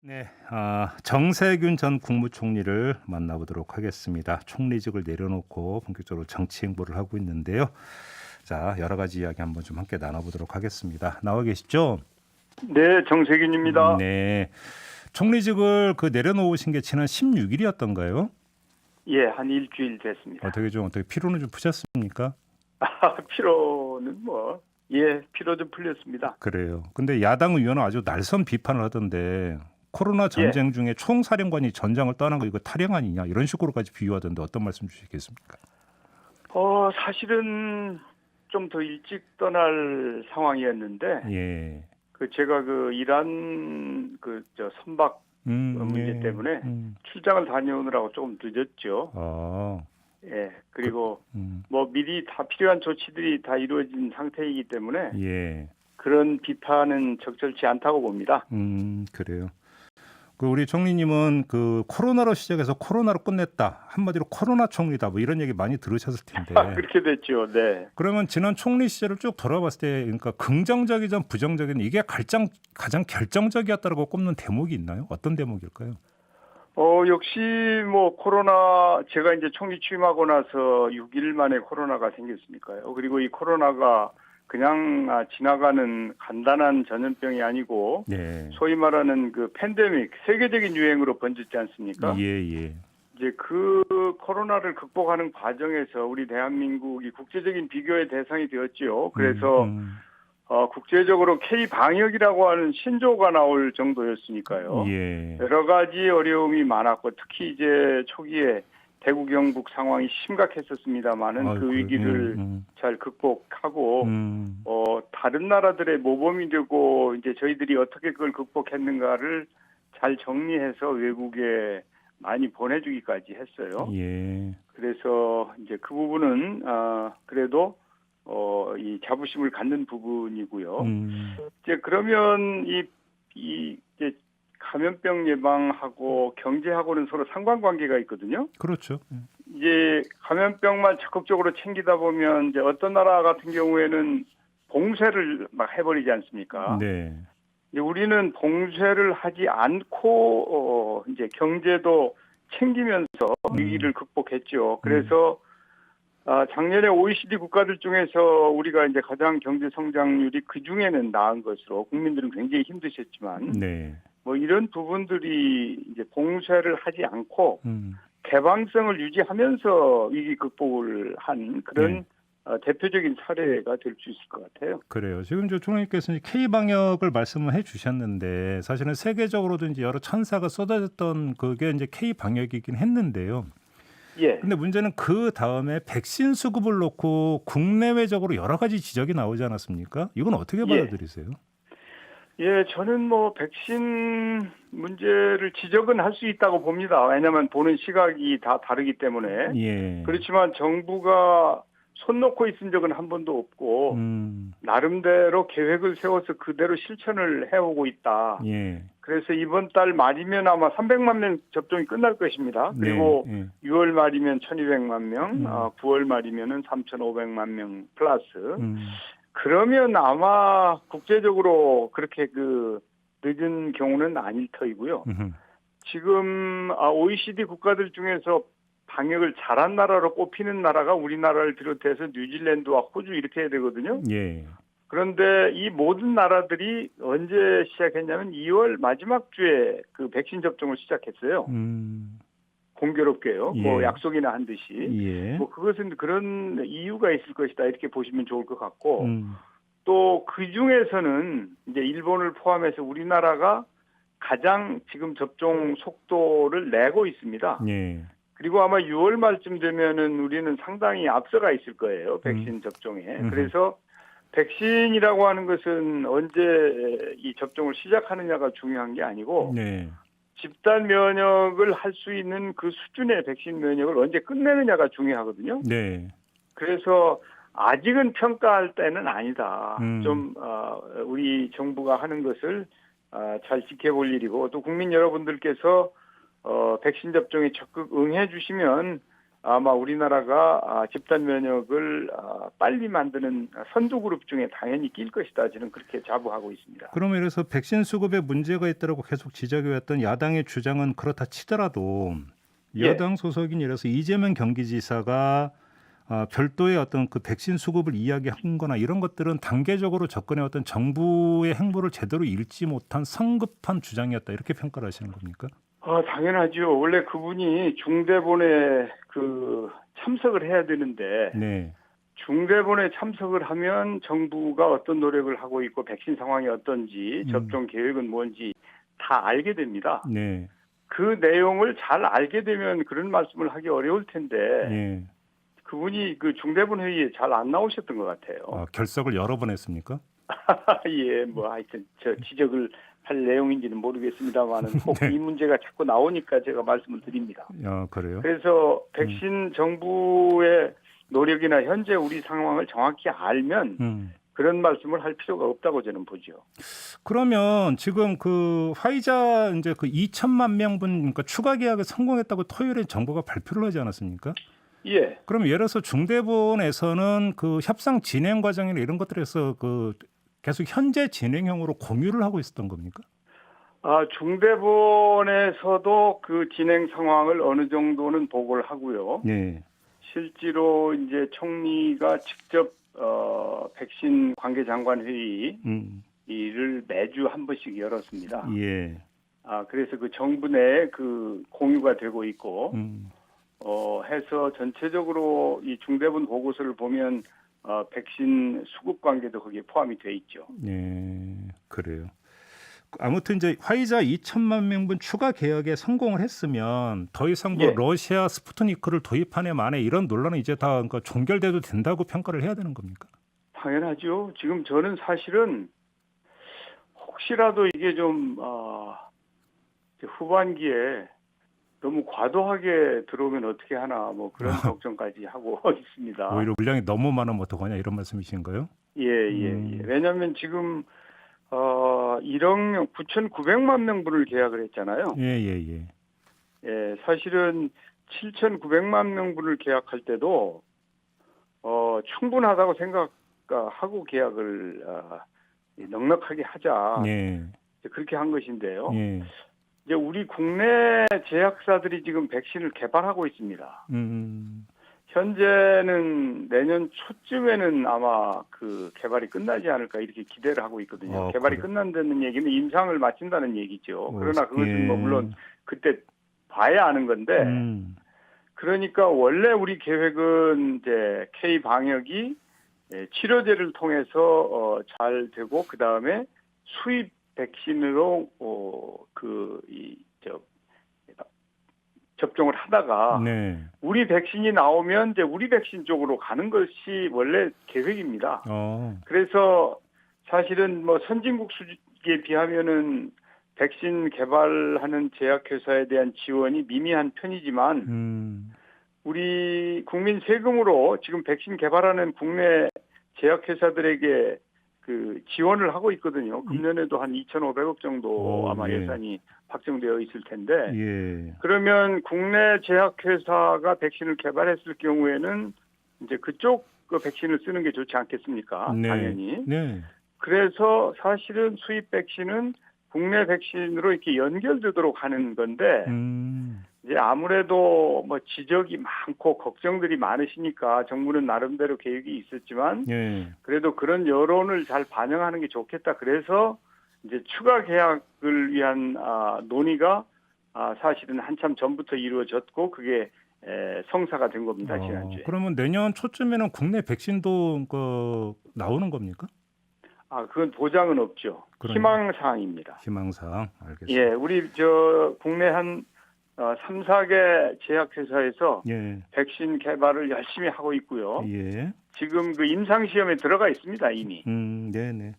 네, 정세균 전 국무총리를 만나보도록 하겠습니다. 총리직을 내려놓고 본격적으로 정치 행보를 하고 있는데요. 자, 여러 가지 이야기 한번 좀 함께 나눠보도록 하겠습니다. 나와 계시죠? 네, 정세균입니다. 네, 총리직을 내려놓으신 게 지난 16일이었던가요? 예, 한 일주일 됐습니다. 어떻게 피로는 좀 푸셨습니까? 피로는 예, 피로 좀 풀렸습니다. 그래요. 근데 야당 의원은 아주 날선 비판을 하던데 코로나 예, 전쟁 중에 총사령관이 전장을 떠난 거 이거 탈영 아니냐 이런 식으로까지 비유하던데 어떤 말씀 주시겠습니까? 사실은 좀 더 일찍 떠날 상황이었는데, 예. 제가 이란 선박 문제 예. 때문에 출장을 다녀오느라고 조금 늦었죠. 아, 예, 그리고 음, 미리 다 필요한 조치들이 다 이루어진 상태이기 때문에 예. 그런 비판은 적절치 않다고 봅니다. 그래요. 우리 총리님은 코로나로 시작해서 코로나로 끝냈다. 한마디로 코로나 총리다. 뭐 이런 얘기 많이 들으셨을 텐데. 그렇게 됐죠. 네. 그러면 지난 총리 시절을 쭉 돌아봤을 때, 그러니까 긍정적이든 부정적이든 이게 가장 결정적이었다고 꼽는 대목이 있나요? 어떤 대목일까요? 역시 코로나 제가 이제 총리 취임하고 나서 6일 만에 코로나가 생겼으니까요. 그리고 이 코로나가 그냥 지나가는 간단한 전염병이 아니고 네. 소위 말하는 팬데믹 세계적인 유행으로 번졌지 않습니까? 예, 예. 이제 코로나를 극복하는 과정에서 우리 대한민국이 국제적인 비교의 대상이 되었지요. 그래서 국제적으로 K 방역이라고 하는 신조어가 나올 정도였으니까요. 예. 여러 가지 어려움이 많았고 특히 이제 초기에 대구 경북 상황이 심각했었습니다만은 그 위기를 잘 극복하고 다른 나라들의 모범이 되고 이제 저희들이 어떻게 그걸 극복했는가를 잘 정리해서 외국에 많이 보내주기까지 했어요. 예. 그래서 이제 그 부분은 그래도 이 자부심을 갖는 부분이고요. 이제 그러면 이제 감염병 예방하고 경제하고는 서로 상관관계가 있거든요. 그렇죠. 이제 감염병만 적극적으로 챙기다 보면 이제 어떤 나라 같은 경우에는 봉쇄를 막 해버리지 않습니까? 네. 이제 우리는 봉쇄를 하지 않고 이제 경제도 챙기면서 위기를 극복했죠. 그래서 작년에 OECD 국가들 중에서 우리가 이제 가장 경제 성장률이 그 중에는 나은 것으로 국민들은 굉장히 힘드셨지만 네. 이런 부분들이 이제 봉쇄를 하지 않고 개방성을 유지하면서 위기 극복을 한 그런 대표적인 사례가 될 수 있을 것 같아요. 그래요. 지금 총리께서 K 방역을 말씀을 해주셨는데 사실은 세계적으로도 이제 여러 찬사가 쏟아졌던 그게 이제 K 방역이긴 했는데요. 예. 근데 문제는 그 다음에 백신 수급을 놓고 국내외적으로 여러 가지 지적이 나오지 않았습니까? 이건 어떻게 받아들이세요? 예, 저는 백신 문제를 지적은 할 수 있다고 봅니다. 왜냐하면 보는 시각이 다 다르기 때문에. 예. 그렇지만 정부가 손 놓고 있은 적은 한 번도 없고 나름대로 계획을 세워서 그대로 실천을 해오고 있다. 예. 그래서 이번 달 말이면 아마 300만 명 접종이 끝날 것입니다. 그리고 네. 6월 말이면 1,200만 명, 9월 말이면은 3,500만 명 플러스. 그러면 아마 국제적으로 그렇게 늦은 경우는 아닐 터이고요. 지금 OECD 국가들 중에서 방역을 잘한 나라로 꼽히는 나라가 우리나라를 비롯해서 뉴질랜드와 호주 이렇게 해야 되거든요. 예. 그런데 이 모든 나라들이 언제 시작했냐면 2월 마지막 주에 백신 접종을 시작했어요. 공교롭게요. 예. 약속이나 한 듯이. 예. 그것은 그런 이유가 있을 것이다 이렇게 보시면 좋을 것 같고 또 그 중에서는 이제 일본을 포함해서 우리나라가 가장 지금 접종 속도를 내고 있습니다. 예. 그리고 아마 6월 말쯤 되면은 우리는 상당히 앞서가 있을 거예요. 백신 접종에. 그래서 백신이라고 하는 것은 언제 이 접종을 시작하느냐가 중요한 게 아니고 네. 집단 면역을 할 수 있는 그 수준의 백신 면역을 언제 끝내느냐가 중요하거든요. 네. 그래서 아직은 평가할 때는 아니다. 좀 우리 정부가 하는 것을 잘 지켜볼 일이고 또 국민 여러분들께서 백신 접종에 적극 응해 주시면 아마 우리나라가 집단 면역을 빨리 만드는 선두 그룹 중에 당연히 낄 것이다. 저는 그렇게 자부하고 있습니다. 그러면 이래서 백신 수급에 문제가 있다고 계속 지적해왔던 야당의 주장은 그렇다 치더라도 여당 소속인 이래서 이재명 경기지사가 별도의 어떤 그 백신 수급을 이야기한 거나 이런 것들은 단계적으로 접근해 왔던 정부의 행보를 제대로 읽지 못한 성급한 주장이었다. 이렇게 평가를 하시는 겁니까? 당연하죠. 원래 그분이 중대본에 참석을 해야 되는데 네. 중대본에 참석을 하면 정부가 어떤 노력을 하고 있고 백신 상황이 어떤지 접종 계획은 뭔지 다 알게 됩니다. 네. 그 내용을 잘 알게 되면 그런 말씀을 하기 어려울 텐데 네. 그분이 그 중대본 회의에 잘 안 나오셨던 것 같아요. 결석을 여러 번 했습니까? 예, 뭐 하여튼 저 지적을 할 내용인지는 모르겠습니다만은 꼭 네. 이 문제가 자꾸 나오니까 제가 말씀을 드립니다. 그래요? 그래서 백신 정부의 노력이나 현재 우리 상황을 정확히 알면 그런 말씀을 할 필요가 없다고 저는 보죠. 그러면 지금 그 화이자 이제 그 2천만 명분 그러니까 추가 계약에 성공했다고 토요일에 정부가 발표를 하지 않았습니까? 예. 그럼 예를 들어서 중대본에서는 그 협상 진행 과정이나 이런 것들에서 그 계속 현재 진행형으로 공유를 하고 있었던 겁니까? 중대본에서도 그 진행 상황을 어느 정도는 보고를 하고요. 네. 실제로 이제 총리가 직접 백신 관계장관 회의를 매주 한 번씩 열었습니다. 예. 그래서 그 정부 내에 그 공유가 되고 있고, 해서 전체적으로 이 중대본 보고서를 보면 백신 수급 관계도 거기에 포함이 돼 있죠. 네, 그래요. 아무튼 이제 화이자 2천만 명분 추가 계약에 성공을 했으면 더 이상 뭐 러시아 스푸트니크를 도입하네 마네 이런 논란은 이제 다 그러니까 종결돼도 된다고 평가를 해야 되는 겁니까? 당연하죠. 지금 저는 사실은 혹시라도 이게 좀 후반기에 너무 과도하게 들어오면 어떻게 하나 뭐 그런 걱정까지 하고 있습니다. 오히려 물량이 너무 많으면 어떡하냐 이런 말씀이신가요? 예. 왜냐하면 지금 1억 명, 9,900만 명분을 계약을 했잖아요. 예. 예, 사실은 7,900만 명분을 계약할 때도 충분하다고 생각하고 계약을 넉넉하게 하자. 네. 그렇게 한 것인데요. 예. 이제 우리 국내 제약사들이 지금 백신을 개발하고 있습니다. 현재는 내년 초쯤에는 아마 그 개발이 끝나지 않을까 이렇게 기대를 하고 있거든요. 개발이 끝난다는 얘기는 임상을 마친다는 얘기죠. 그러나 그것은 뭐 물론 그때 봐야 아는 건데, 그러니까 원래 우리 계획은 이제 K 방역이 치료제를 통해서 잘 되고 그 다음에 수입 백신으로 접종을 하다가 우리 백신이 나오면 이제 우리 백신 쪽으로 가는 것이 원래 계획입니다. 그래서 사실은 뭐 선진국 수준에 비하면은 백신 개발하는 제약회사에 대한 지원이 미미한 편이지만 우리 국민 세금으로 지금 백신 개발하는 국내 제약회사들에게 그 지원을 하고 있거든요. 금년에도 한 2,500억 정도 아마 예산이 확정되어 있을 텐데, 그러면 국내 제약회사가 백신을 개발했을 경우에는 이제 그쪽 그 백신을 쓰는 게 좋지 않겠습니까? 당연히. 그래서 사실은 수입 백신은 국내 백신으로 이렇게 연결되도록 하는 건데, 이제 아무래도 뭐 지적이 많고 걱정들이 많으시니까 정부는 나름대로 계획이 있었지만, 그래도 그런 여론을 잘 반영하는 게 좋겠다. 그래서 이제 추가 계약을 위한 논의가 사실은 한참 전부터 이루어졌고 그게 성사가 된 겁니다. 지난주에. 그러면 내년 초쯤에는 국내 백신도 나오는 겁니까? 그건 보장은 없죠. 희망사항입니다. 희망사항. 알겠습니다. 예, 우리 국내 한 3, 4개 제약회사에서 백신 개발을 열심히 하고 있고요. 지금 그 임상시험에 들어가 있습니다, 이미. 네네.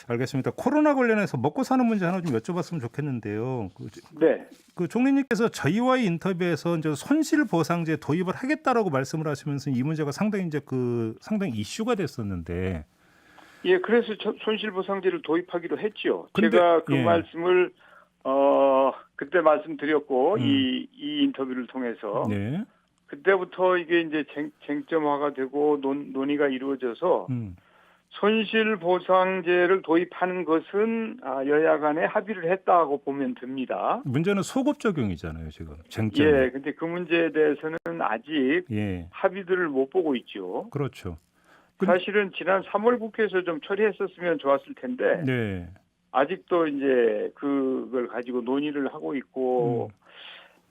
알겠습니다. 코로나 관련해서 먹고 사는 문제 하나 좀 여쭤봤으면 좋겠는데요. 그 총리님께서 저희와의 인터뷰에서 이제 손실보상제 도입을 하겠다라고 말씀을 하시면서 이 문제가 상당히 이제 상당히 이슈가 됐었는데. 예, 그래서 손실보상제를 도입하기로 했죠. 제가 그 말씀을 그때 말씀드렸고 이 인터뷰를 통해서 그때부터 이게 이제 쟁점화가 되고 논의가 이루어져서 손실보상제를 도입하는 것은 여야 간에 합의를 했다고 보면 됩니다. 문제는 소급 적용이잖아요, 지금 쟁점이. 예, 근데 그 문제에 대해서는 아직 예, 합의들을 못 보고 있죠. 그렇죠. 사실은 지난 3월 국회에서 좀 처리했었으면 좋았을 텐데 네, 아직도 이제 그걸 가지고 논의를 하고 있고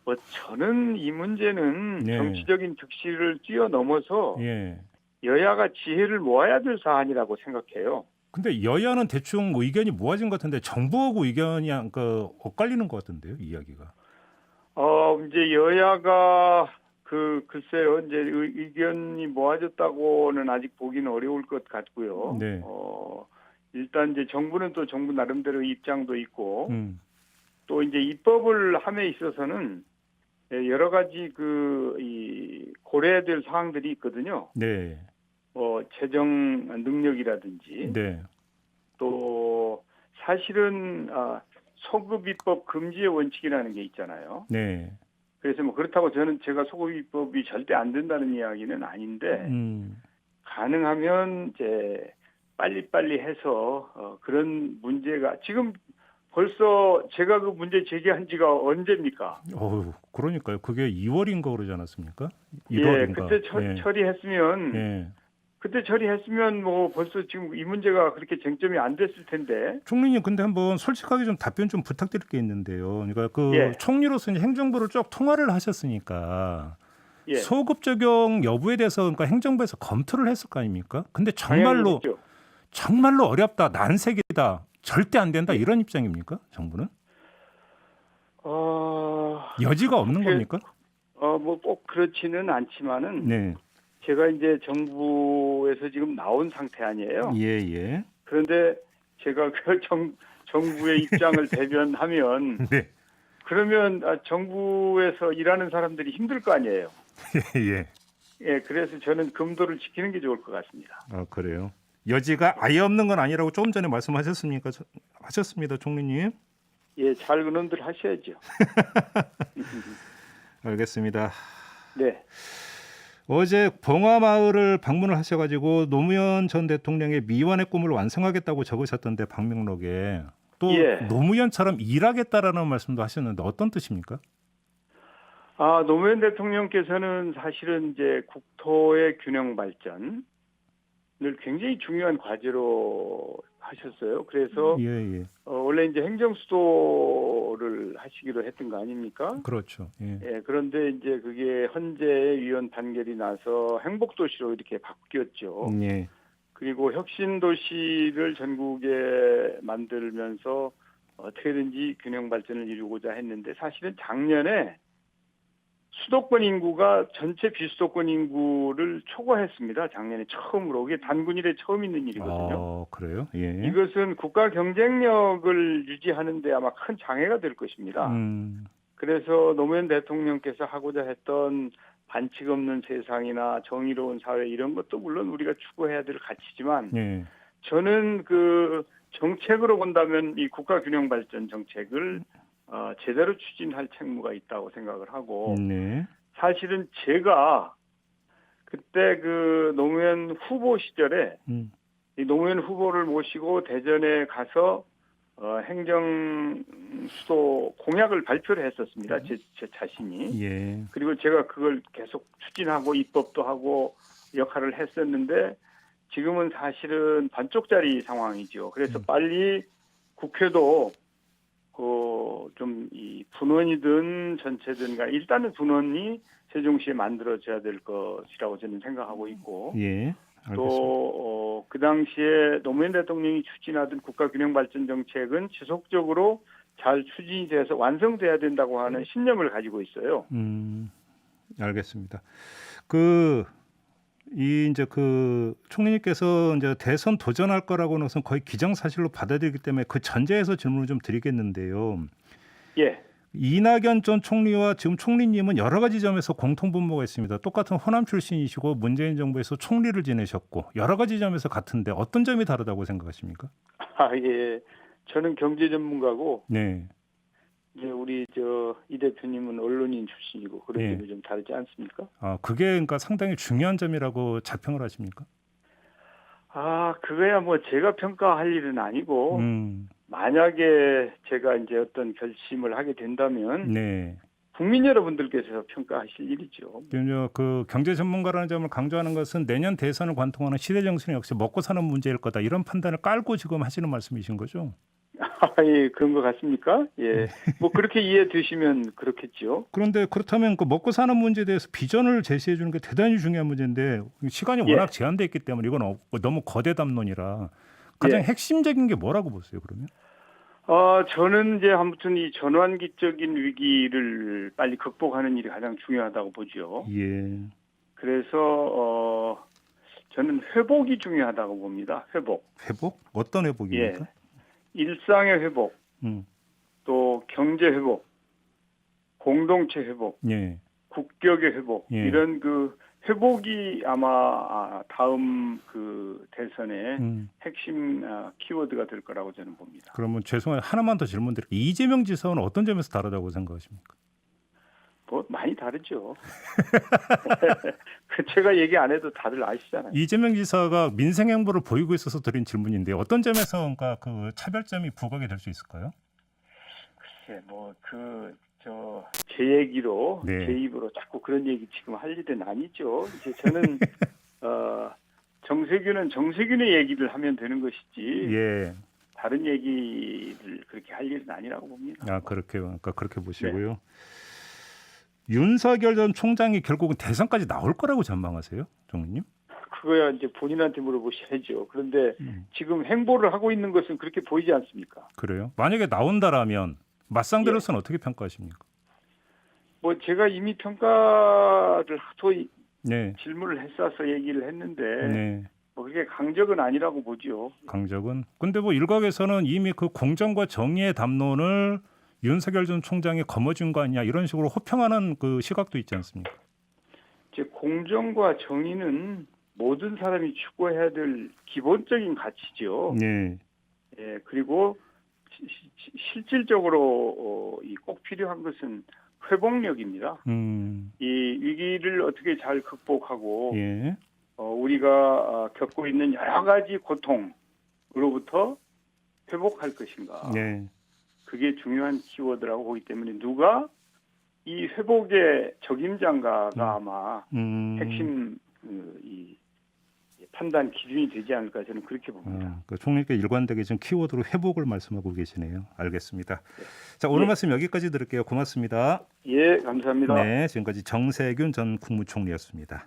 뭐 저는 이 문제는 네. 정치적인 득실을 뛰어넘어서 예. 여야가 지혜를 모아야 될 사안이라고 생각해요. 근데 여야는 대충 뭐 의견이 모아진 것 같은데 정부하고 의견이 엇갈리는 것 같은데요, 이야기가. 이제 여야가 글쎄요, 이제 의견이 모아졌다고는 아직 보기는 어려울 것 같고요. 네. 일단 이제 정부는 또 정부 나름대로 입장도 있고, 또 이제 입법을 함에 있어서는 여러 가지 이 고려해야 될 사항들이 있거든요. 네. 재정 능력이라든지, 네. 또 사실은 소급 입법 금지의 원칙이라는 게 있잖아요. 네. 그래서 뭐 그렇다고 제가 소급 입법이 절대 안 된다는 이야기는 아닌데 가능하면 이제 빨리빨리 해서 그런 문제가 지금 벌써 제가 그 문제 제기한 지가 언제입니까? 그러니까요. 그게 2월인가 그러지 않았습니까? 예, 1월인가. 그때 예. 처리했으면 예. 그때 처리했으면 뭐 벌써 지금 이 문제가 그렇게 쟁점이 안 됐을 텐데. 총리님 근데 한번 솔직하게 좀 답변 좀 부탁드릴 게 있는데요. 그러니까 예. 총리로서 이제 행정부를 쭉 통화를 하셨으니까 예. 소급 적용 여부에 대해서 그러니까 행정부에서 검토를 했을 거 아닙니까? 근데 정말로 어렵다, 난색이다, 절대 안 된다 이런 입장입니까? 정부는? 여지가 없는 겁니까? 뭐 꼭 그렇지는 않지만은 네. 제가 이제 정부에서 지금 나온 상태 아니에요. 예. 그런데 제가 그 정부의 입장을 대변하면 네. 그러면 정부에서 일하는 사람들이 힘들 거 아니에요. 예. 예, 그래서 저는 금도를 지키는 게 좋을 것 같습니다. 그래요. 여지가 아예 없는 건 아니라고 조금 전에 말씀하셨습니까? 하셨습니다, 총리님. 예, 잘 그놈들 하셔야죠. 알겠습니다. 네. 어제 봉화마을을 방문을 하셔가지고 노무현 전 대통령의 미완의 꿈을 완성하겠다고 적으셨던데 방명록에 또 노무현처럼 일하겠다라는 말씀도 하셨는데 어떤 뜻입니까? 노무현 대통령께서는 사실은 이제 국토의 균형 발전을 굉장히 중요한 과제로 하셨어요. 그래서 원래 이제 행정수도를 하시기로 했던 거 아닙니까? 그렇죠. 예, 그런데 이제 그게 헌재의 위헌 판결이 나서 행복도시로 이렇게 바뀌었죠. 그리고 혁신도시를 전국에 만들면서 어떻게든지 균형 발전을 이루고자 했는데 사실은 작년에 수도권 인구가 전체 비수도권 인구를 초과했습니다. 작년에 처음으로. 그게 단군 이래 처음 있는 일이거든요. 그래요? 예. 이것은 국가 경쟁력을 유지하는 데 아마 큰 장애가 될 것입니다. 그래서 노무현 대통령께서 하고자 했던 반칙 없는 세상이나 정의로운 사회 이런 것도 물론 우리가 추구해야 될 가치지만 저는 그 정책으로 본다면 이 국가 균형 발전 정책을 제대로 추진할 책무가 있다고 생각을 하고 사실은 제가 그때 그 노무현 후보 시절에 이 노무현 후보를 모시고 대전에 가서 행정 수도 공약을 발표를 했었습니다. 제 자신이. 그리고 제가 그걸 계속 추진하고 입법도 하고 역할을 했었는데 지금은 사실은 반쪽짜리 상황이죠. 그래서 빨리 국회도 좀 이 분원이든 전체든 일단은 분원이 세종시에 만들어져야 될 것이라고 저는 생각하고 있고 또 그 당시에 노무현 대통령이 추진하던 국가균형발전 정책은 지속적으로 잘 추진이 돼서 완성돼야 된다고 하는 신념을 가지고 있어요. 알겠습니다. 이제 총리님께서 이제 대선 도전할 거라고는 우선 거의 기정사실로 받아들이기 때문에 그 전제에서 질문을 좀 드리겠는데요. 예. 이낙연 전 총리와 지금 총리님은 여러 가지 점에서 공통분모가 있습니다. 똑같은 호남 출신이시고 문재인 정부에서 총리를 지내셨고 여러 가지 점에서 같은데 어떤 점이 다르다고 생각하십니까? 예. 저는 경제 전문가고 이제 우리 이 대표님은 언론인 출신이고 그런 예. 점이 좀 다르지 않습니까? 아, 그게 그러니까 상당히 중요한 점이라고 자평을 하십니까? 그거야 뭐 제가 평가할 일은 아니고 만약에 제가 이제 어떤 결심을 하게 된다면 네. 국민 여러분들께서 평가하실 일이죠. 그 경제 전문가라는 점을 강조하는 것은 내년 대선을 관통하는 시대 정신이 역시 먹고 사는 문제일 거다 이런 판단을 깔고 지금 하시는 말씀이신 거죠? 예, 그런 것 같습니까? 예, 뭐 그렇게 이해해 주시면 그렇겠죠. 그런데 그렇다면 그 먹고 사는 문제에 대해서 비전을 제시해 주는 게 대단히 중요한 문제인데 시간이 예. 워낙 제한돼 있기 때문에 이건 너무 거대 담론이라 가장 예. 핵심적인 게 뭐라고 보세요, 그러면? 저는 이제 아무튼 이 전환기적인 위기를 빨리 극복하는 일이 가장 중요하다고 보죠. 예. 그래서 저는 회복이 중요하다고 봅니다. 회복. 회복? 어떤 회복입니까? 예. 일상의 회복, 또 경제 회복, 공동체 회복, 예. 국격의 회복 예. 이런 그 회복이 아마 다음 그 대선의 핵심 키워드가 될 거라고 저는 봅니다. 그러면 죄송해요. 하나만 더 질문드릴게요. 이재명 지사는 어떤 점에서 다르다고 생각하십니까? 뭐 많이 다르죠. 제가 얘기 안 해도 다들 아시잖아요. 이재명 지사가 민생 행보를 보이고 있어서 드린 질문인데 어떤 점에서 그러니까 그 차별점이 부각이 될 수 있을까요? 글쎄, 제 얘기로 네. 제 입으로 자꾸 그런 얘기 지금 할 일은 아니죠. 이제 저는 정세균은 정세균의 얘기를 하면 되는 것이지. 예. 다른 얘기를 그렇게 할 일은 아니라고 봅니다. 그러니까 그렇게 보시고요. 네. 윤석열 전 총장이 결국은 대선까지 나올 거라고 전망하세요, 총리님? 그거야 이제 본인한테 물어보셔야죠. 그런데 지금 행보를 하고 있는 것은 그렇게 보이지 않습니까? 그래요? 만약에 나온다라면 맞상대로서는 어떻게 평가하십니까? 뭐 제가 이미 평가를 하도 네. 질문을 했어서 얘기를 했는데 네. 뭐 그게 강적은 아니라고 보죠. 강적은? 근데 뭐 일각에서는 이미 그 공정과 정의의 담론을 윤석열 전 총장이 거머쥔 거 아니냐 이런 식으로 호평하는 그 시각도 있지 않습니까? 이제 공정과 정의는 모든 사람이 추구해야 될 기본적인 가치죠. 네. 예, 그리고 실질적으로 꼭 필요한 것은 회복력입니다. 이 위기를 어떻게 잘 극복하고 예. 우리가 겪고 있는 여러 가지 고통으로부터 회복할 것인가. 네. 그게 중요한 키워드라고 보기 때문에 누가 이 회복의 적임자인가가 아마 핵심 이 판단 기준이 되지 않을까 저는 그렇게 봅니다. 그 총리께 일관되게 지금 키워드로 회복을 말씀하고 계시네요. 알겠습니다. 자, 오늘 말씀 여기까지 들을게요. 고맙습니다. 예, 감사합니다. 네, 지금까지 정세균 전 국무총리였습니다.